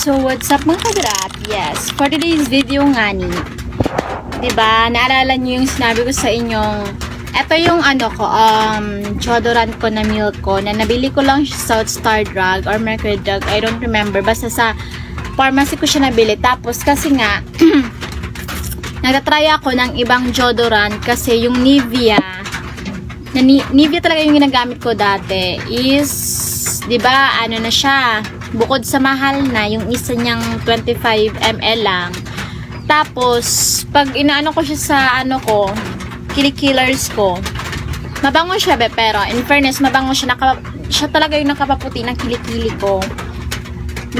So, what's up mga kagrap? Yes, for today's video nga ni, diba, naalala nyo yung sinabi ko sa inyong, eto yung deodorant ko na milk ko, na nabili ko lang sa Star Drug or Mercury Drug, I don't remember, basta sa pharmacy ko siya nabili. Tapos kasi nga, nagtatry ako ng ibang deodorant kasi yung Nivea, Nivea talaga yung ginagamit ko dati, is, diba, ano na siya, bukod sa mahal na, yung isa niyang 25 ml lang. Tapos, pag inaano ko siya sa kilikillers ko, mabango siya pero in fairness, mabango siya, siya talaga yung nakapaputi ng kilikili ko.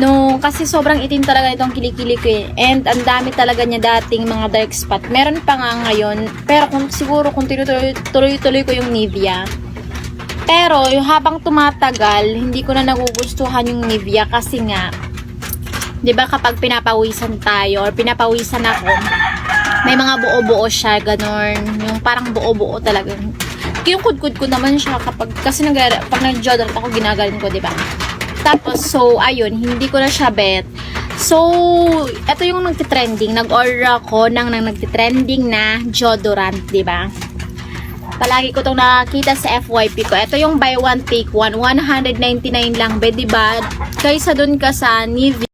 No, kasi sobrang itim talaga itong kilikili ko eh. And ang dami talaga niya dating mga dark spot. Meron pa nga ngayon, pero siguro kung tuloy-tuloy ko yung Nivea. Pero, yung habang tumatagal, hindi ko na nagugustuhan yung Nivea kasi nga, 'di ba kapag pinapawisan tayo or pinapawisan ako, may mga buo-buo siya, ganon. Yung parang buo-buo talaga. Yung kudkud ko naman siya kasi pag nag-deodorant ako, ginagaling ko, 'di ba? Tapos, so, ayun, hindi ko na siya bet. So, ito yung nagtitrending. Nag-order ako ng nagtitrending na deodorant, 'di ba? Palagi ko itong nakakita sa FYP ko. Ito yung buy one take one, 199 lang, be, diba? Kaysa dun ka sa Nivea